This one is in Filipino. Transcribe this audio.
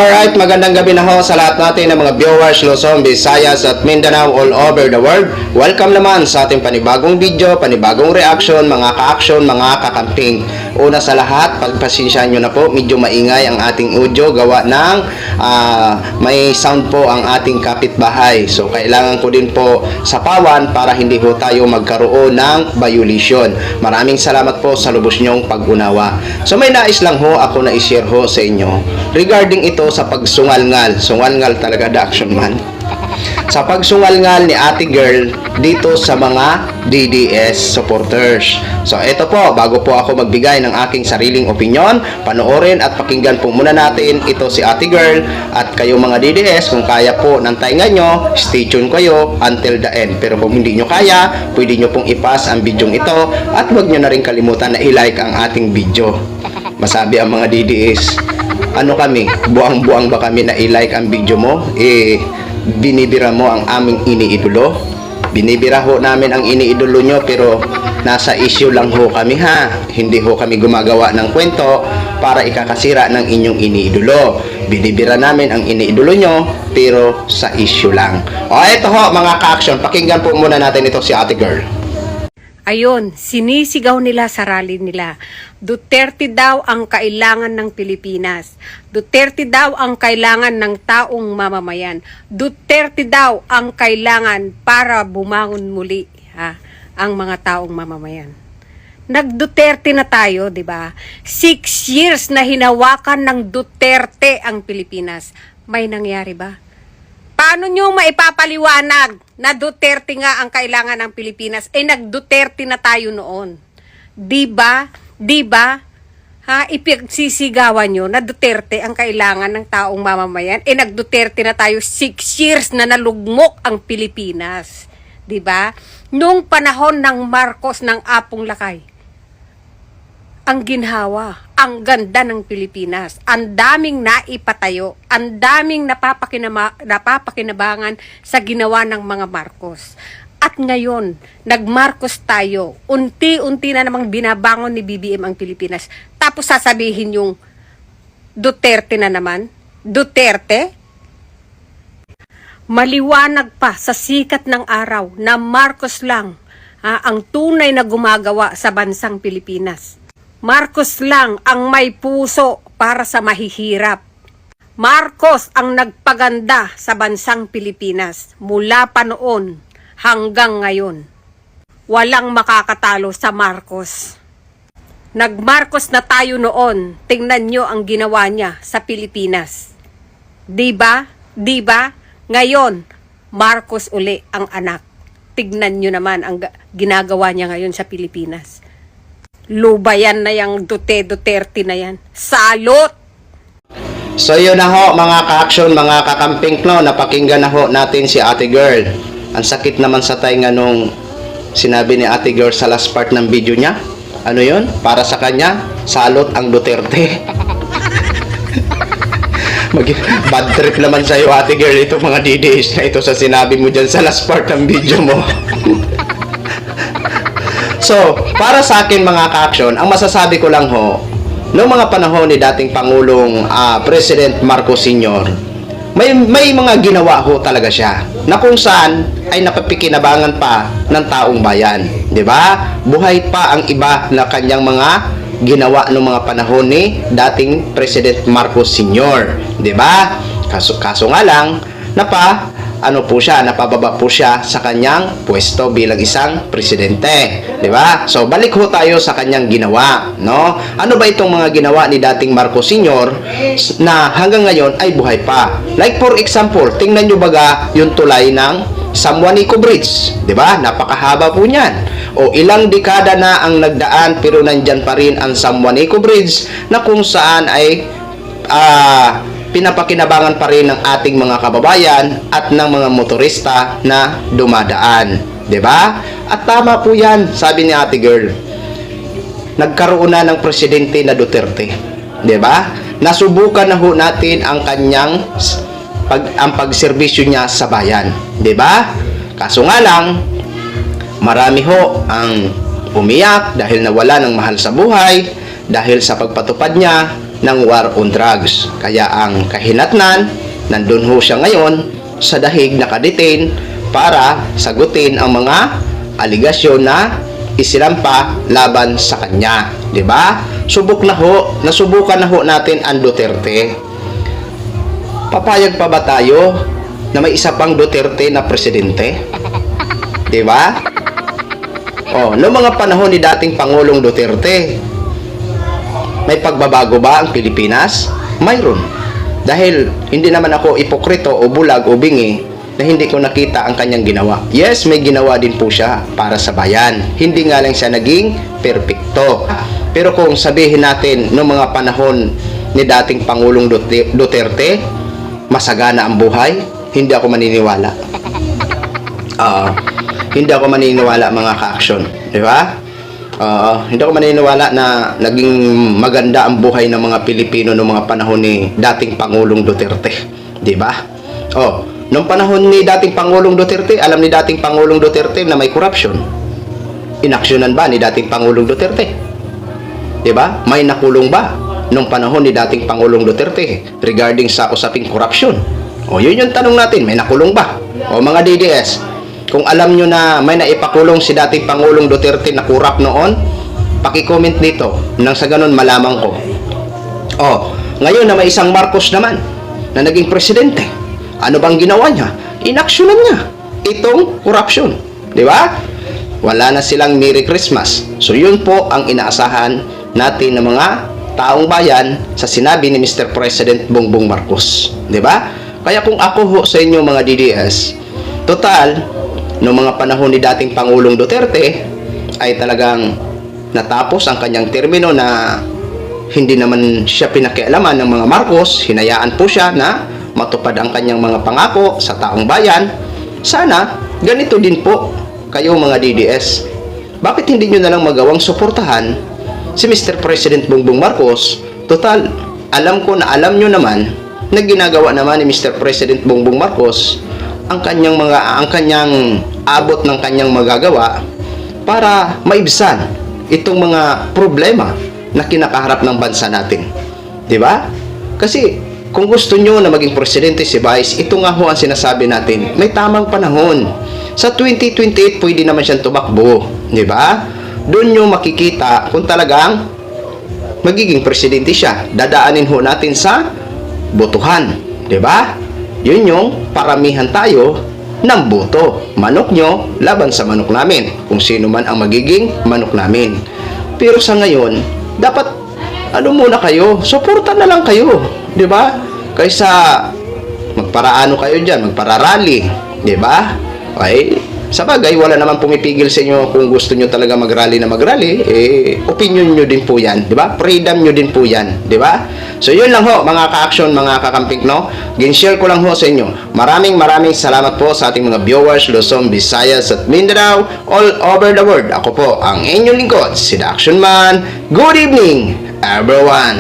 Alright, magandang gabi na ho sa lahat natin ng mga viewers Luzon, Visayas at Mindanao all over the world. Welcome naman sa ating panibagong video, panibagong reaction, mga ka-action, mga kakamping. Una sa lahat, pagpasensyahan nyo na po, medyo maingay ang ating audio gawa ng may sound po ang ating kapitbahay. So, kailangan ko din po sapawan para hindi po tayo magkaroon ng violation. Maraming salamat po sa lubos nyong pag-unawa. So, may nais lang ho ako na i-share ho sa inyo regarding ito sa pagsungal-ngal. Sungal-ngal talaga the action man. Sa pagsungal-ngal ni Ate Girl dito sa mga DDS supporters. So ito po, bago po ako magbigay ng aking sariling opinion, panoorin at pakinggan po muna natin ito si Ate Girl at kayo mga DDS, kung kaya po ng tainga nyo, stay tuned kayo until the end. Pero kung hindi nyo kaya, pwede nyo pong ipas ang video ito at huwag nyo na rin kalimutan na i-like ang ating video. Masabi ang mga DDS, ano kami, buang-buang ba kami na i-like ang video mo? Binibira mo ang aming iniidolo? Binibira ho namin ang iniidolo nyo, pero nasa issue lang ho kami ha. Hindi ho kami gumagawa ng kwento para ikakasira ng inyong iniidolo. Binibira namin ang iniidolo nyo, pero sa issue lang. O eto ho mga ka-action, pakinggan po muna natin ito si Ate Girl. Ayun, sinisigaw nila sa rally nila. Duterte daw ang kailangan ng Pilipinas. Duterte daw ang kailangan ng taong mamamayan. Duterte daw ang kailangan para bumangon muli ang mga taong mamamayan. Nag-Duterte na tayo, di ba? 6 years na hinawakan ng Duterte ang Pilipinas. May nangyari ba? Paano nyo maipapaliwanag na Duterte nga ang kailangan ng Pilipinas? Nag-Duterte na tayo noon. Diba? Diba? Ipagsisigawan nyo na Duterte ang kailangan ng taong mamamayan. Nag-Duterte na tayo 6 years na nalugmok ang Pilipinas. Diba? Nung panahon ng Marcos ng Apong Lakay, ang ginhawa, ang ganda ng Pilipinas, ang daming naipatayo, ang daming napapakinabangan sa ginawa ng mga Marcos. At ngayon, nag-Marcos tayo, unti-unti na namang binabangon ni BBM ang Pilipinas. Tapos sasabihin yung Duterte na naman? Duterte? Maliwanag pa sa sikat ng araw na Marcos lang ang tunay na gumagawa sa bansang Pilipinas. Marcos lang ang may puso para sa mahihirap. Marcos ang nagpaganda sa bansang Pilipinas mula pa noon hanggang ngayon. Walang makakatalo sa Marcos. Nag-Marcos na tayo noon, tingnan nyo ang ginawa niya sa Pilipinas. Diba? Diba? Ngayon, Marcos uli ang anak. Tignan nyo naman ang ginagawa niya ngayon sa Pilipinas. Lubayan na yung Duterte na yan. Salot! So yun na ho mga ka-action, mga kakamping no, napakinggan na ho natin si Ate Girl. Ang sakit naman sa tainga nung sinabi ni Ate Girl sa last part ng video niya. Ano yun? Para sa kanya, salot ang Duterte. Bad trip naman sa'yo Ate Girl ito mga DDS na ito sa sinabi mo dyan sa last part ng video mo. So, para sa akin mga ka-action, ang masasabi ko lang ho, noong mga panahon ni dating Pangulong President Marcos Sr., may mga ginawa ho talaga siya na kung saan ay napapikinabangan pa ng taong bayan. Diba? Buhay pa ang iba na kanyang mga ginawa noong mga panahon ni dating President Marcos Sr. Diba? Kaso nga lang, napababa po siya sa kanyang pwesto bilang isang presidente, di ba? So balik ho tayo sa kanyang ginawa, no? Ano ba itong mga ginawa ni dating Marcos Sr. na hanggang ngayon ay buhay pa? Like for example, tingnan nyo baga yung tulay ng San Juanico Bridge, di ba? Napakahaba po niyan. O ilang dekada na ang nagdaan pero nandyan pa rin ang San Juanico Bridge na kung saan ay pinapakinabangan pa rin ng ating mga kababayan at ng mga motorista na dumadaan. 'Di ba? At tama po yan, sabi ni Ate Girl. Nagkaroon na ng presidente na Duterte. 'Di ba? Nasubukan na ho natin ang kanyang pagserbisyo niya sa bayan. 'Di ba? Kaso nga lang, marami ho ang umiyak dahil nawala ng mahal sa buhay, dahil sa pagpatupad niya ng war on drugs. Kaya ang kahinatnan, nandun ho siya ngayon sa dahig nakadetain para sagutin ang mga aligasyon na isilampa laban sa kanya. 'Di ba? Nasubukan na ho natin ang Duterte. Papayag pa ba tayo na may isa pang Duterte na presidente? 'Di ba? Noong mga panahon ni dating Pangulong Duterte, may pagbabago ba ang Pilipinas? Mayroon. Dahil hindi naman ako ipokrito o bulag o bingi na hindi ko nakita ang kanyang ginawa. Yes, may ginawa din po siya para sa bayan. Hindi nga lang siya naging perpekto. Pero kung sabihin natin noong mga panahon ni dating Pangulong Duterte, masagana ang buhay, hindi ako maniniwala. Hindi ako maniniwala mga ka-action. Di ba? Hindi ako maniniwala na naging maganda ang buhay ng mga Pilipino noong mga panahon ni dating Pangulong Duterte. Di ba? Noong panahon ni dating Pangulong Duterte, alam ni dating Pangulong Duterte na may corruption. Inaksyonan ba ni dating Pangulong Duterte? Di ba? May nakulong ba noong panahon ni dating Pangulong Duterte regarding sa usaping corruption? Yun yung tanong natin, may nakulong ba? Mga DDS, kung alam nyo na may naipakulong si dating Pangulong Duterte na kurap noon, paki-comment dito nang sa ganun malaman ko. Ngayon na may isang Marcos naman na naging presidente, ano bang ginawa niya? Inaksyonan niya itong corruption. Di ba? Wala na silang Merry Christmas. So yun po ang inaasahan natin ng mga taong bayan sa sinabi ni Mr. President Bongbong Marcos. Di ba? Kaya kung ako ho sa inyo mga DDS, total, noong mga panahon ni dating Pangulong Duterte ay talagang natapos ang kanyang termino na hindi naman siya pinakialaman ng mga Marcos. Hinayaan po siya na matupad ang kanyang mga pangako sa taong bayan. Sana ganito din po kayo mga DDS. Bakit hindi nyo na lang magawang suportahan si Mr. President Bongbong Marcos? Total, alam ko na alam nyo naman na ginagawa naman ni Mr. President Bongbong Marcos ang kanyang abot ng kanyang magagawa para maibsan itong mga problema na kinakaharap ng bansa natin. 'Di ba? Kasi kung gusto nyo na maging presidente si Vice, ito nga ho ang sinasabi natin. May tamang panahon. Sa 2028 pwede naman siyang tumakbo, 'di ba? Doon nyo makikita kung talagang magiging presidente siya. Dadaanin ho natin sa botohan, 'di ba? Yun yung paramihan tayo ng boto. Manok nyo laban sa manok namin. Kung sino man ang magiging manok namin. Pero sa ngayon, dapat muna kayo, suporta na lang kayo. 'Di ba? Kaysa magparaano kayo diyan, magpararally, 'di ba? Okay? Sa bagay, wala naman pumipigil sa inyo kung gusto nyo talaga mag-rally, opinion nyo din po yan, di ba? Freedom nyo din po yan, di ba? So, yun lang ho, mga ka-action, mga kakamping, no? Gin-share ko lang ho sa inyo. Maraming salamat po sa ating mga viewers, Luzon, Visayas, at Mindanao, all over the world. Ako po, ang inyong lingkod, si The Action Man. Good evening, everyone!